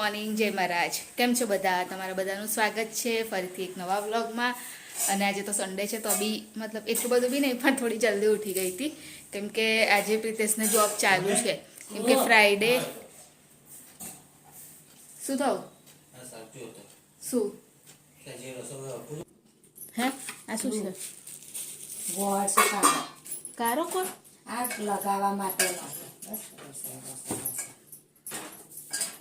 Morning, જય મહારાજ. કેમ છો બધા? તમારા બધાનું સ્વાગત છે ફરીથી એક નવા વ્લોગમાં. અને આજે તો સન્ડે છે તો બી મતલબ એટલું બધું બી નહીં, પણ થોડી જલ્દી ઉઠી ગઈ હતી કેમ કે આજે પ્રિતેશને જોબ ચાલુ છે. કેમ કે ફ્રાઈડે શું થયું? શું હે આ શું છે? ગોળ છે કારો કોણ આ લગાવવા માટે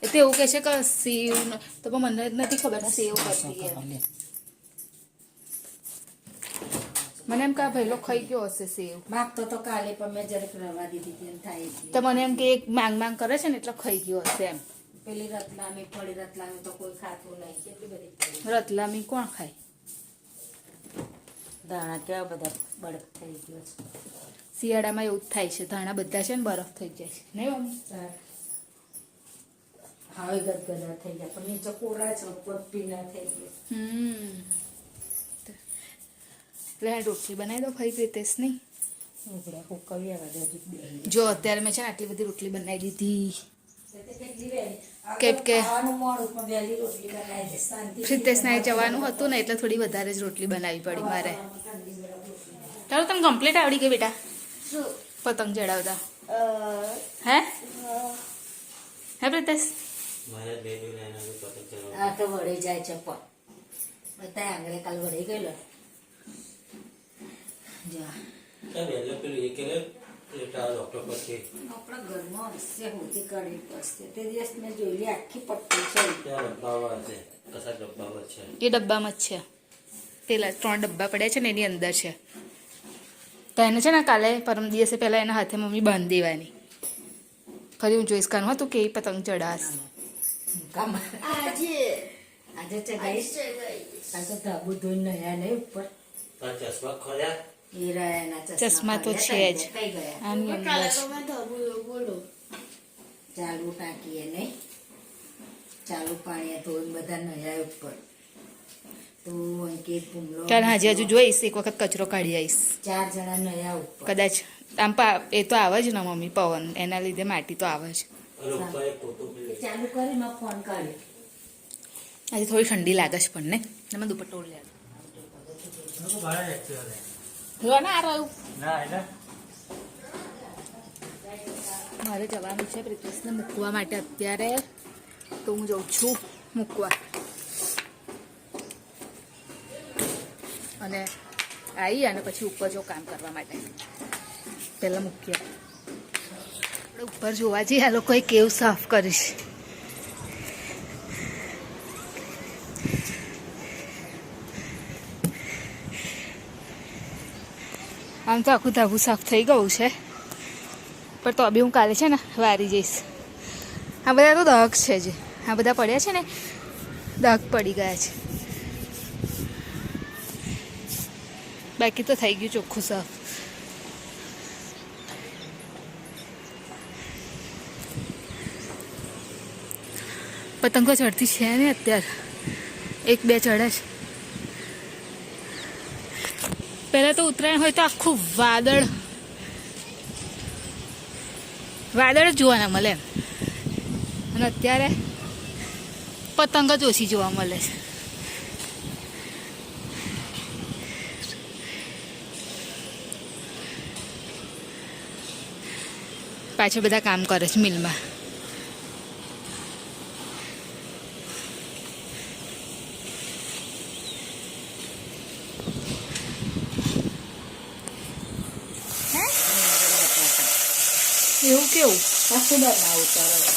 એ તો એવું કહે છે કે સેવ તો પણ મને જ નથી ખબર સેવ કરતી એમ. મને એમ કે ભાઈલો ખાઈ ગયો હશે સેવ. માગતો તો કાલે પણ મેં જરાક રવા દીધી હતી એમ થાય તો મને એમ કે એક માંગ કરે છે ને એટલે ખાઈ ગયો હશે એમ. પેલી રતલામી પડી રતલામી તો કોઈ ખાતું નહીં. કેટલી બધી રતલામી કોણ ખાય? દાણા કેવા બધા બરફ થઈ ગયો છે. શિયાળામાં એવું જ થાય છે, ધાણા બધા છે ને બરફ થઈ જાય છે નહીં મમ્મી? હવે ગદગદા થઈ ગયા પણ નીચે કોરા છે ઉપર પીના થઈ ગયા. એટલે રોટલી બનાવી દો ખાઈ પ્રિતેશ નહીં. ઉકળ્યા હુકવી આવે જો અત્યારે મેં છે ને આટલી બધી રોટલી બનાવી દીધી કેમ કે પ્રિતેશને જવાનું હતું ને એટલે થોડી વધારે જ રોટલી બનાવવી પડી મારે. ચાલો તમે કમ્પ્લીટ આવડી ગઈ બેટા પતંગ ચડાવતા? હે હે પ્રિતેશ? આ તો વળી જાય છે પણ બધા આંગળે કાલ વળી ગયેલો. આપણા ઘરમાં હશે હોતી કરવી પડશે. તે દિવસ મેં જોયેલી આખી પટ્ટી છે. એ ડબ્બામાં જ છે, પેલા 3 ડબ્બા પડ્યા છે ને એની અંદર છે. તો એને છે ને કાલે પરમ દિવસે પહેલા એના હાથે મમ્મી બાંધી દેવાની. ફરી હું જોઈશ કાનું હતું કે પતંગ ચડાસ આજે ચગાઈશ. આ તો ધાબુ ધોઈને નયા નહીં ઉપર ચશ્મા તો છે જ આની અંદર. ચાલુ ટાંકીએ નહીં, ચાલુ પાણી ધોઈને બધા નયા ઉપર. તો અંકિત ભૂમલો ચાલ હાજી હજુ જોઈશ, એક વખત કચરો કાઢી આવીશ. 4 જણા નયા ઉપર. કદાચ આમ એ તો આવે જ ને મમ્મી, પવન એના લીધે માટી તો આવે જ. ચાલુ કરીને ફોન કાઢ્યો. આજે થોડી ઠંડી લાગે છે પણ ને તમે દુપટ્ટો લે મારે જવાનું છે પ્રિતેશને મૂકવા માટે અત્યારે, તો હું જઉં છું મૂકવા. અને આવી અને પછી ઉપર જો કામ કરવા માટે પહેલાં મૂકીએ. આપણે ઉપર જોવા જઈએ આ લોકોએ કેવું સાફ કરીશ. આમ તો આખું ધાબુ સાફ થઈ ગયું છે પણ તો બી હું કાલે છે ને વારી જઈશ. આ બધા તો દગ છે જે આ બધા પડ્યા છે ને, દગ પડી ગયા છે. બાકી તો થઈ ગયું ચોખ્ખું સાફ. પતંગો ચડતી છે ને અત્યારે 1-2 ચડે છે. પહેલાં તો ઉત્તરાયણ હોય તો આખું વાદળ જ જોવાના મળે એમ, અને અત્યારે પતંગ જ ઓછી જોવા મળે છે. પાછળ બધા કામ કરે છે મિલમાં. એવું કેવું કશું બનાવું ચાલો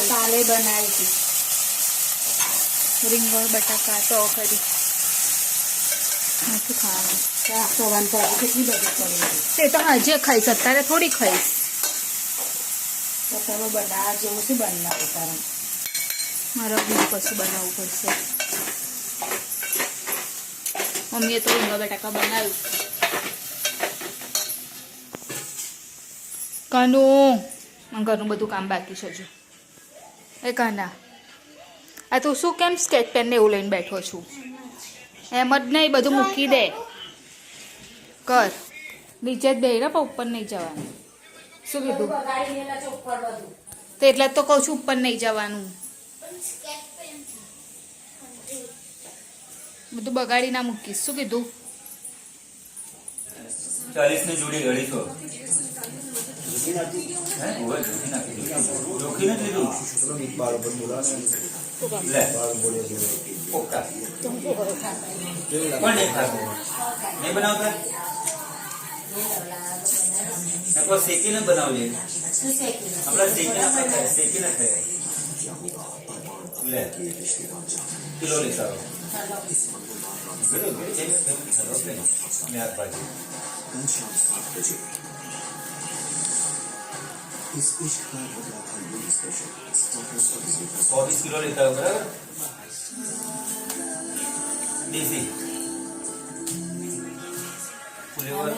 કાલે બનાવી હતી રીંગણ બટાકા તો ખરી નથી ખાવાનું. સવાન તો કેટલી બધી પડી તે તો આજે ખાઈશ, અત્યારે થોડી ખાઈશ. તો તમે બનાવવા જેવું શું બનાવું કારણ મારે બીજું કશું બનાવવું પડશે. મમ્મીએ તો રીંગણ બટાકા બનાવ્યું. કાનું ઘરનું બધું કામ બાકી છે હજુ. એ કાના આ તું શું કેમ સ્કેચ પેન ને એવું લઈને બેઠો છું? એમ જ નહીં, બધું મૂકી દે કર. નીચે જ બે ને પણ ઉપર નહીં જવાનું. શું કીધું? તો એટલે જ તો કહું છું ઉપર નહીં જવાનું. બધું બગાડી ના મૂકીશ. શું કીધું? 40 ની જોડી ઘડી છો જોખી નથી લીધું લે પોકા કોણ નહીં ખાતું નહીં બનાવતા કોઈ શેકીને બનાવજે આપણા શેકીને ખાય લે કિલો લેતા ₹24 કિલો લેતા हो बराबर देसी फ्लेवर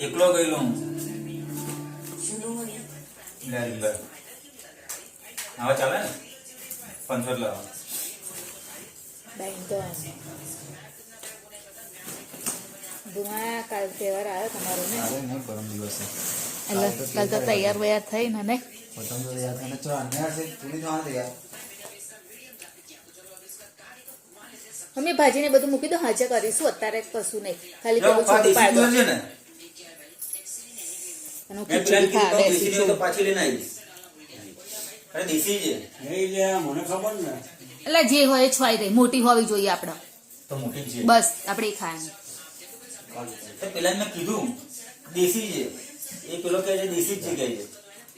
एकलो गईलो લે આવા ચાલે ને 500 લાવો કાલ તહેવાર આવ્યો તમારો ને પરમ દિવસે એટલે કાલ તો તૈયાર વૈયાર થઈ ને પતંગ તો યાદ અને ચો અન્યાર છે તું તો આ યાર મમ્મી ભાજીને બધું મૂકી દો. હાજર કરીશું અત્યારે કશું નહીં, ખાલી જો પેલું છોટું પાડ દો. છે ને અને મેં ખીચડી પ્લાન ખાવે કીધું દેશી તો પાછી લઈને આવીશ અરે દેશી છે મને ખબર ને એટલે જે હોય એ છવાઈ રહી, મોટી હોવી જોઈએ આપણે. તો મોટી છે બસ આપણે એ ખાવાની. તો પેલા મેં કીધું દેશી છે એ પેલો કહે છે દેશી જ છે કહે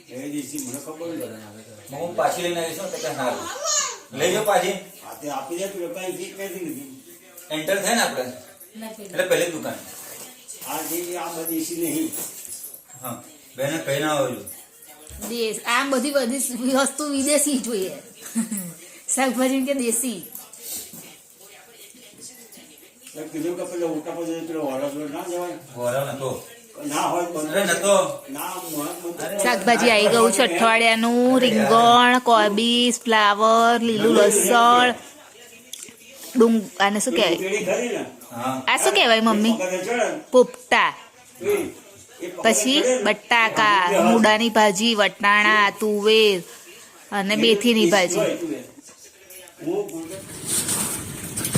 છે એ દિવસથી મને ખબર ને હું પાછી લઈને આવીશ તો કે સારું લઈ જાઓ પાછી આ તે આપી દે પેલો કઈ ગીત નથી લીધી એન્ટર થાય ને આપણે એટલે પહેલી દુકાન આ જે આ બધી સી નહીં હા બેને કહીને આવજો આમ બધી વસ્તુ વિદેશી જોઈએ. શાકભાજી કે દેશી. કીધું કે પેલો ઉઠા પછી પેલો વરસ ના જવાય ગોરા નતો ના હોય અરે નતો ના શાકભાજી આવી ગયું છે અઠવાડિયાનું. રીંગણ, કોબીજ, ફ્લાવર, લીલું લસણ, આને શું કહેવાય? પેલી ખરી ને હા આ શું કહેવાય મમ્મી? પોપટા. પછી બટાકા, મૂળાની ભાજી, વટાણા, તુવેર અને મેથીની ભાજી.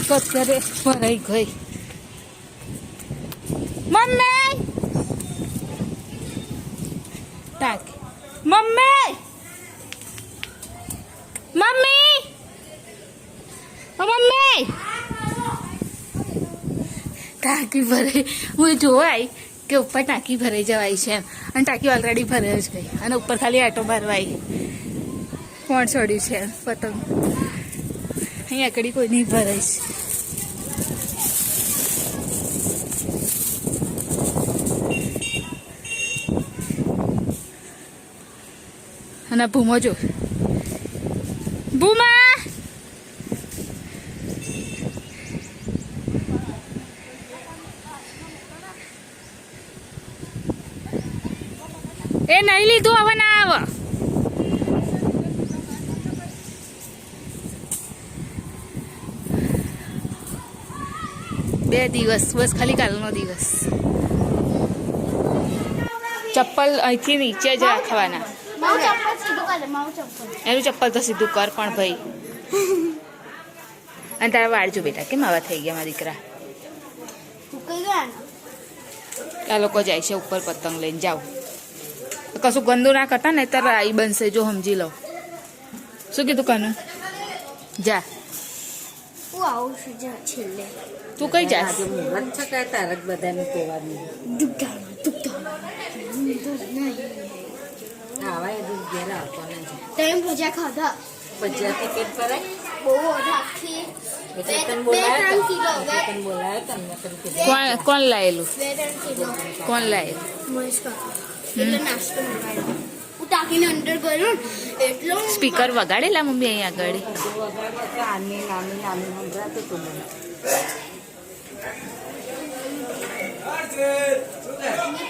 કચરે ભરાઈ ગઈ. મમ્મી ટાંકી. મમ્મી મમ્મી મમ્મી ટાંકી ભરાઈ. હું જોવાય કે ઉપર ટાંકી ભરાઈ જવાય છે એમ, અને ટાંકી ઓલરેડી ભરાઈ જ ગઈ અને ઉપર ખાલી આટો મારવાય. કોણ છોડ્યું છે પતંગ? અહીંયા આગળ કોઈ નહીં ભરાય છે. અને ભૂમો જો, ભૂમા એ નહીં લીધું, હવે ના આવે. બે દિવસ બસ, ખાલી કાલનો દિવસ. ચપ્પલ અહીંથી નીચે જ રાખવાના. એનું ચપ્પલ તો સીધું કર પણ ભાઈ. અને તારા વાળ જો બેટા કેમ આવા થઈ ગયા મારા દીકરા. આ લોકો જાય છે ઉપર પતંગ લઈને. જાઓ, કશું ગંદુ ના કરતા ને તાર રાઈ બનશે જો, સમજી લો. શું કીધું કાનું? જા તું કઈ જા? તારક બધાને કહેવાનું આવા એ દૂધ ઘેર આવવાના છે. તમે ભૂજા ખાધા ભજીયાથી પેટ ભરાય બહુ આખી એટલે તને 2-3 કિલો તને બોલાયો તમને તને કીધું કોણ લાયેલું? 2-3 કિલો કોણ લાયેલું? મહેશ કાકા એટલે નાસ્તો મંગાવ્યો. હું ટાંકીને અંદર ગયો ને એટલો સ્પીકર વગાડેલા મમ્મી અહીંયા આગળ? વગાડ્યા આની નાની નાની સંભળાતું હતું મને.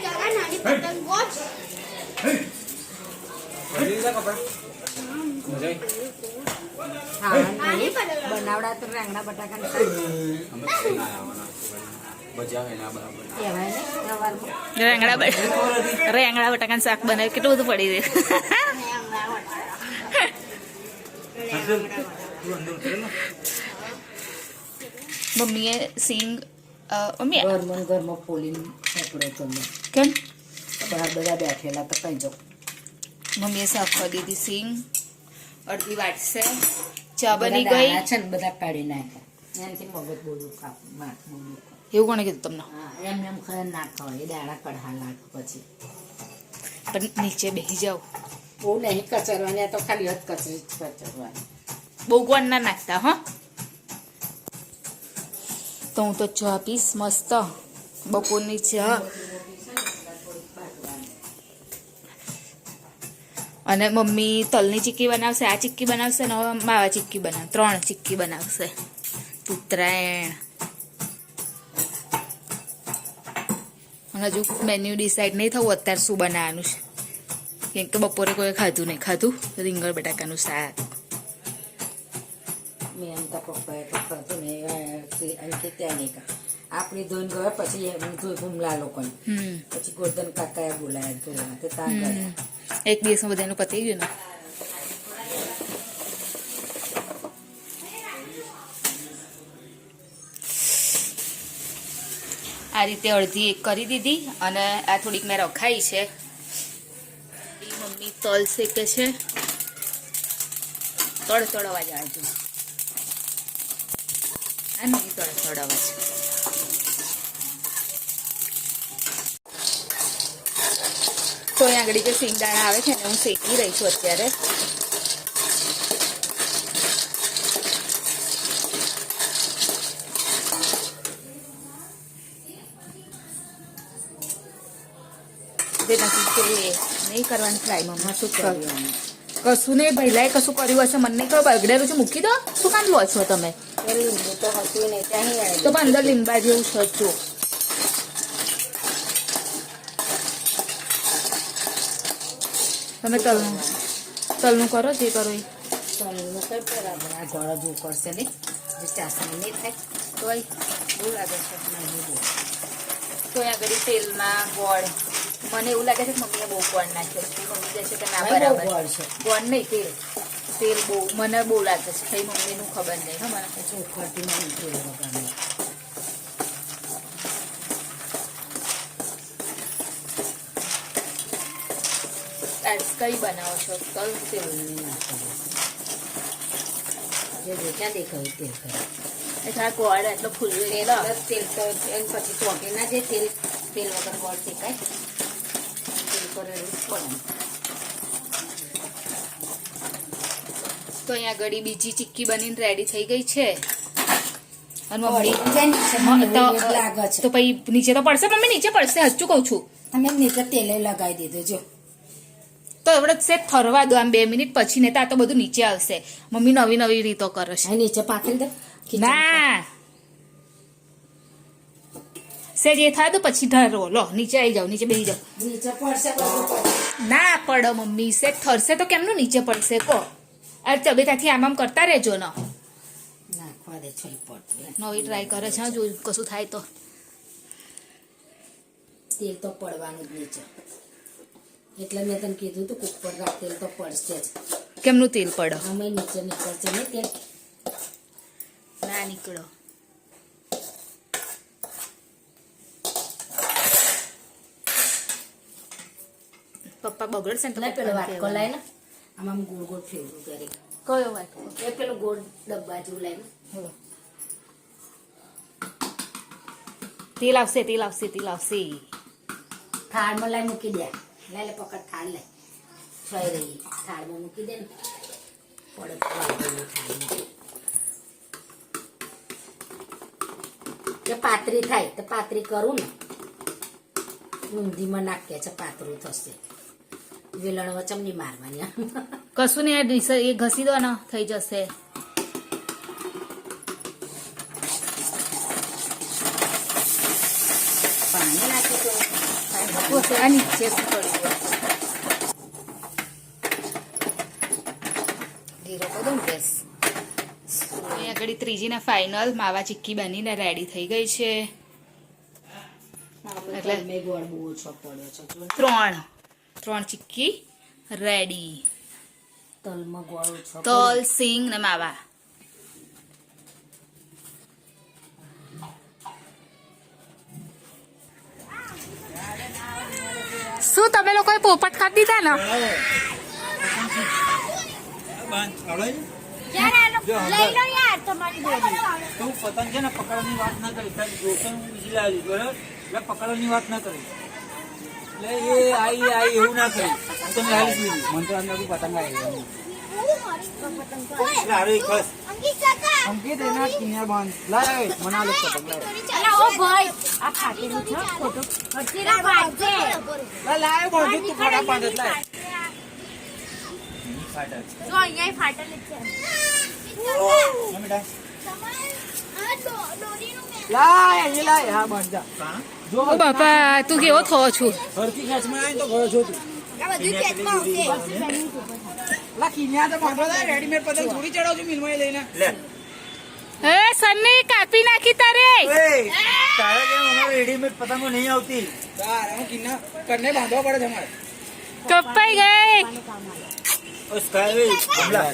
કાકા નાની પતંગ વોચ હા નહીં બનાવડા તો રાંગણા બટાકા કહેવાય ને સવારમાં રેંગણા બટાકાનું શાક બનાવ્યું, કેટલું બધું પડી રહ્યું. મમ્મીએ સિંગ મમ્મી ઘરમાં ને ઘરમાં ફોલીને સાંકળો તમે કેમ બહાર બધા બેઠેલા તો કઈ જાઓ મમ્મીએ સાફ કરી દીધી સિંગ અડધી વાટશે ચા બની બધા ગઈ દાણા છે ને બધા કાઢી નાખ્યા એનાથી મગજ બોલું કાપું માથ બોલું એવું કોણે કીધું તમને હા એમ ખરે ના ખવાય એ દાણા કઢા નાખ પછી પણ નીચે બેસી જાઓ બહુ નહીં કચરવાની આ તો ખાલી હદ કચરી જ કચરવાની બહુ ગોળ ના નાખતા હો તો હું તો ચા પીશ મસ્ત બપોરની ચા અને મમ્મી તલની ચીક્કી બનાવશે આ ચીક્કી બનાવશે ને હવે માવા ચીક્કી બનાવ 3 ચીક્કી બનાવશે ઉત્તરાયણ અને હજુ મેન્યુ ડિસાઈડ નહીં થવું અત્યારે શું બનાવવાનું છે કેમ કે બપોરે કોઈ ખાધું રીંગણ બટાકાનું શાક મેં એમ તો પપ્પાએ તો ખાધું ને અહીંથી ત્યાં નહીં ખા આપણે ધોઈને ગયા પછી એમ ધોઈ ભૂમલા લોકોને પછી ગોરધન કાકાએ બોલાયા ધોવા તે ત્યાં ગયા એક દિવસમાં બધાનું પતી ગયું ને આ રીતે અડધી એક કરી દીધી અને આ થોડીક મેં રખાઈ છે મમ્મી તલ શેકે છે તડ અવાજ આવજો આ નહીં તડ અવાજ તો અહીંયા આગળ જે સિંગદાણા આવે છે ને હું શેકી રહી છું અત્યારે નહીં કરવાની ટ્રાય મમ્મા શું કર્યું કશું નહીં પહેલાં કશું કર્યું હશે મને નહીં કહો બગડેલું છે મૂકી દો શું કામ લો છો તમે લીંબુ તો હતું નહીં ત્યાં તો પણ અંદર લીંબા જેવું સચ્ચું તમે તલનું કરો જે કરો એ તલનું કઈ બરાબર આ ગોળો જ પડશે નહીં જે ચાસણી નહીં થાય તોય બહુ લાગે છે તો અહીંયા આગળ તેલમાં ગોળ મને એવું લાગે છે કે મમ્મીએ બહુ ગોળ નાખ્યો છે મમ્મી કહે છે કે ના બહુ બરાબર ગોળ છે ગોળ નહીં તેલ બહુ મને બહુ લાગે છે કઈ મમ્મીનું ખબર નહીં હા મને ચોખવટીમાં તેલ વગાડવાનું કઈ બનાવો છો તલ તેલ જે ક્યાં દેખાયું તેલ કરે એટલે આ ગોળ એટલો ફૂલવેલો તેલ તો એમ પછી ચોંકે ના જે તેલ તેલ વગર ગોળ શેકાય તેલ કરેલું પડે તો અહીંયા આગળ બીજી ચીક્કી બનીને રેડી થઈ ગઈ છે અને લાગે છે તો પછી નીચે તો પડશે મમ્મી નીચે પડશે હજુ કહું છું તમે નીચે તેલે લગાવી દીધું જો તો એવડે સેટ થરવા દો આમ 2 મિનિટ પછી ને તો આ તો બધું નીચે આવશે મમ્મી નવી નવી રીતો કરે છે અહીં નીચે પાથરી દે ના સેજ એ થાય તો પછી ઢરો લો નીચે આવી જાઓ નીચે બેસી જાઓ નીચે પડશે બધું પડશે ના પડો મમ્મી સેટ થરશે તો કેમનું નીચે પડશે કો આ તબેતાથી આમ કરતા રહેજો ને નાખવા દે છોઈ પડતું નવી ટ્રાય કરે છે જો કશું થાય તો તેલ તો પડવાનું જ નીચે એટલે મેં તને કીધું તું કુકર રાખ તેલ તો પડશે જ કેમનું તેલ પડે અમે નીચે નીકળશે ને તેલ ના નીકળો પપ્પા બગડશે ને તો પેલો પપ્પાને વાટકો કહેવાનું. લાય ને આમ ગોળ ગોળ ફેરવું કરી કયો વાટકો એ પેલો ગોળ ડબ્બા જેવું લાય ને હવે. તેલ આવશે તેલ આવશે તેલ આવશે થાળમાં લાય મૂકી દે લે પકડ થાળ લે છોઈ રહી થાળમાં મૂકી દે ને પડે થાળમાં કે પાતરી થાય તો પાતરી કરું ને ઊંધીમાં નાખીએ છે પાતળું થશે વેલણ વચમની મારવાની કશું નહીં આ ડીશ એ ઘસી દો ને થઈ જશે પાણી નાખી તો આ નીચે પડી ગયો ધીરો કરો ને ગેસ અહીં આગળ ત્રીજીના ફાઇનલ માવા ચીક્કી બનીને રેડી થઈ ગઈ છે એટલે મેં ગોળ બહુ ઓછો પડ્યો છે જો 3 ચીક્કી રેડી તલમાં ગોળ ઓછો તલ સિંગ ને માવા. શું તમે લોકોએ પોપટ ખાધી દીધા ને? લઈ લો યાર તમારી જોડે. તું પતંગ છે ને પકડવાની વાત ના કરી, તારી જોશે હું બીજી લાવી દઈશ, બરાબર? એટલે પકડવાની વાત ના કરી, એટલે એ આઈ એવું ના કરી. હું તમને હાલીશ બીજી મને તો અંદર પતંગ આવી એટલે હારું એક બસ. અંકિત કાકા અંકિત એના કિનાર બાંધ લાય મને આલો પતંગ લાય અલા ઓ ભાઈ આ ફાટેલું છે ફોટો હતીરા ફાટે લાય બાંધ તું ફટા બાંધ લાય ફાટક જો અહીંયા ફાટેલું છે. હા બેટા. આ દોરીનું મેં લાય અહીં લાય હા બાંધ જા હા? જો ઓ બાપા તું કેવો થયો છું? ફરતી ખેંચમાં આવીને તો ગયો છો તું આ બધું ખેતમાં આવશે. લા કિન્યા તો બાંધવા દે રેડીમેડ પતંગ થોડી ચડાવજો મિલમાં લઈને લે એ સન્ની કાપી નાખી તારે. ઓય, તારે કેમ અમારે રેડીમેડ પતંગો નહીં આવતી? તારે હું કિન્ના કરને બાંધવા પડે છે અમારે કપાઈ ગઈ. ઓ સ્કાય હમલા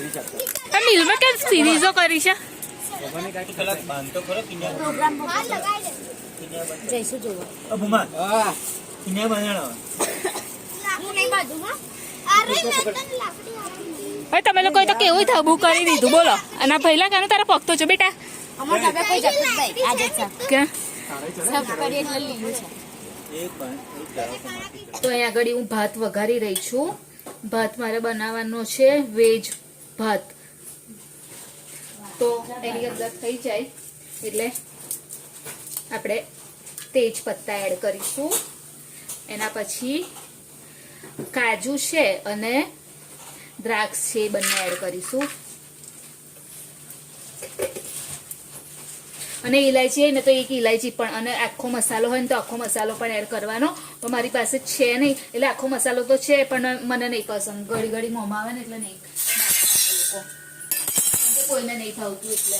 આ મિલમાં કેમ સિરીઝો કરી છે? કલાક બાંધતો ખરો કિન્યા પ્રોગ્રામ હાલ લગાઈ દે. જઈશું જોવા ઓ ભૂમા હા કિન્યા બાંધણો લાકડું નહીં બાજુ હા. અરે મેં તને લાકડી આપી. હવે તમે લોકોએ તો કેવું ધબુ કરી દીધું બોલો. અને આ પહેલા કાનું તારા પગતો છો બેટા? અમાર ધાબે કોઈ જતું જ નહીં. આજે જ કે સબ કરી એટલે લીલું છે. એક પણ એક દાડો તો માટી તો અહીંયા આગળ હું ભાત વઘારી રહી છું. ભાત મારે બનાવવાનો છે વેજ ભાત. તો એની અંદર થઈ જાય એટલે આપણે તેજ પત્તા એડ કરીશું. એના પછી કાજુ છે અને દ્રાક્ષ છે એ બંને એડ કરીશું. અને ઇલાયચી હોય ને તો એક ઇલાયચી પણ, અને આખો મસાલો હોય ને તો આખો મસાલો પણ એડ કરવાનો. તો મારી પાસે છે નહીં એટલે આખો મસાલો તો છે પણ મને નહીં પસંદ. ઘડી ઘડી મોંમાં આવે ને એટલે નહીં નાખવાના લોકો, કેમ કે કોઈને નહીં ભાવતું એટલે.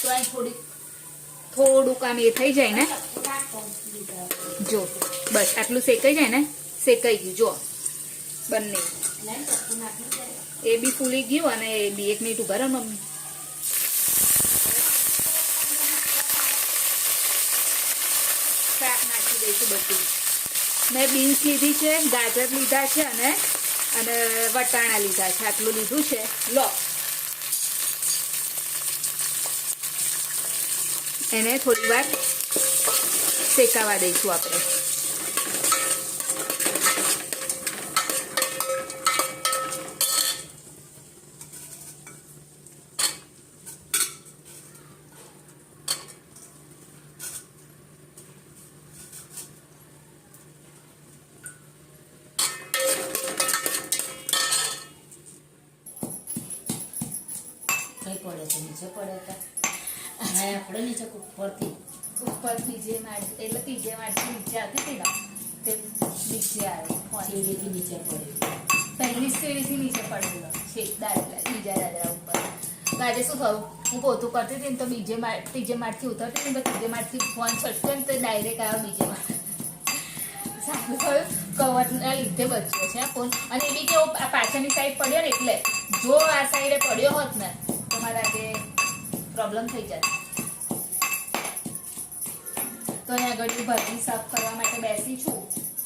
તો અહીં થોડુંક આમ એ થઈ જાય ને, જો બસ આટલું શેકાઈ જાય ને, શેકાઈ ગયું જો બંને. એ બી ફૂલી ગયું અને એ બી. 1 મિનિટ ઉભા રહો મમ્મી. શાક નાખી દઈશું બધું. મેં બીન્સ લીધી છે, ગાજર લીધા છે અને વટાણા લીધા છે. આટલું લીધું છે. લો એને થોડી વાર શેકાવા દઈશું આપણે. કઈ પડે છે નીચે પડે તો હા આપણે નીચે ઉપરથી ઉપરથી જે માટી એટલે ત્રીજે માટી નીચે આવતી હતી ને તે નીચે આવે. સીડીથી નીચે પડે પહેલી સીડીથી નીચે પડેલો છેક દાદરા બીજા દાદરા ઉપર. તો આજે શું થયું, હું પોતું કરતી હતી ને તો ત્રીજે માળથી ઉતરતી હતી ને તો ત્રીજે માળથી ફોન છટક્યો ને તો ડાયરેક્ટ આવ્યો બીજે માળ. સારું થયું કવરના લીધે બચ્યો છે આ ફોન. અને એ બી કેવો આ પાછળની સાઈડ પડ્યો ને એટલે, જો આ સાઈડે પડ્યો હોત ને તો મારા આજે પ્રોબ્લેમ થઈ જાય. તો અહીંયા આગળ ભાજી સાફ કરવા માટે બેસી છું.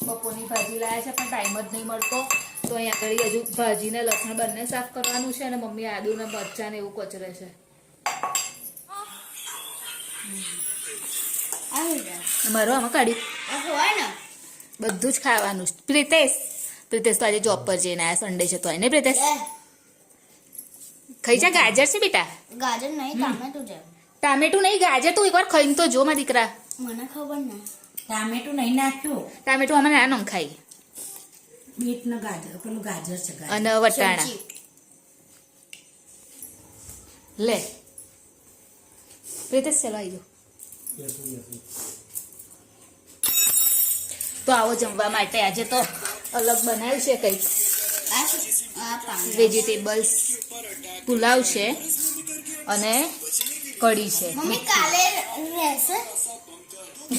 બપોરની ભાજી લાવ્યા છે પણ ટાઈમ જ નહીં મળતો. તો અહીંયા આગળ હજુ ભાજી ને લસણ બંને સાફ કરવાનું છે અને મમ્મી આદુ ને મરચાં ને એવું કચરે છે. મારો આમાં કાઢી આ હોય ને બધું જ ખાવાનું છે. પ્રિતેશ તો આજે જોબ પર જઈને આવ્યા. સન્ડે છે તો એને પ્રિતેશ ખાઈ જા. ગાજર છે બેટા, ગાજર નહીં ટામેટું છે. ટામેટું નહીં ગાજર. તું એકવાર ખાઈને તો જો મારા દીકરા. મને ખબર ને. ટામેટું નહીં નાખ્યું ટામેટું અમે ના નખાય. બીટ ને ગાજર પેલું ગાજર છે ગાજર અને વટાણા સબ્જી. લે પ્રિતેશ ચલો આવી જાઓ. તો આવો જમવા માટે આજે તો અલગ બનાવ્યું છે કંઈક. આ પાણી વેજીટેબલ્સ પુલાવ છે અને કઢી છે. મમ્મી કાલે રહેશે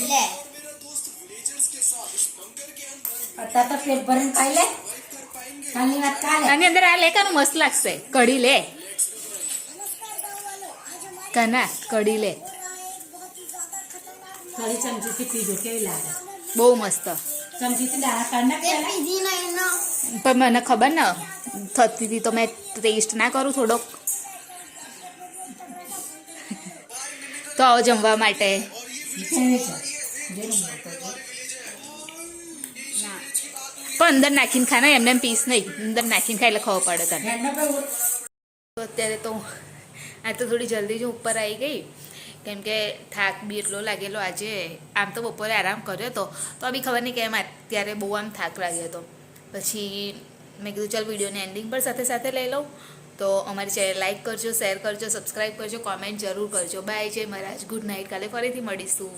લે. અત્યારે તો પેટ ભરીને ખાઈ લે કાલની વાત કાલે આની અંદર આ લે કાનું મસ્ત લાગશે કઢી લે કાના કઢી લે થોડી ચમચીથી પીજો કેવી લાગે બહુ મસ્ત ચમચીથી દાણા કાઢ નાખ પહેલા. પીધી નહીં ના પણ મને ખબર ને થતી હતી તો મેં ટેસ્ટ ના કરું થોડોક તો આવો જમવા માટે કેવી છે જેનું મળતો છે. પણ અંદર નાખીને ખાના એમને એમ પીસ નહીં અંદર નાખીને ખાય એટલે ખબર પડે તને હેડનો પર તો અત્યારે તો આ તો થોડી જલ્દી જ હું ઉપર આવી ગઈ કેમ કે થાક બી એટલો લાગેલો આજે આમ તો બપોરે આરામ કર્યો હતો તો બી ખબર નહીં કેમ અત્યારે બહુ આમ થાક લાગ્યો હતો પછી મેં કીધું ચાલ વિડીયોને એન્ડિંગ પર સાથે સાથે લઈ લઉં તો અમારી ચેનલ લાઈક કરજો શેર કરજો સબસ્ક્રાઈબ કરજો કોમેન્ટ જરૂર કરજો બાય જય મહારાજ ગુડ નાઇટ કાલે ફરીથી મળીશું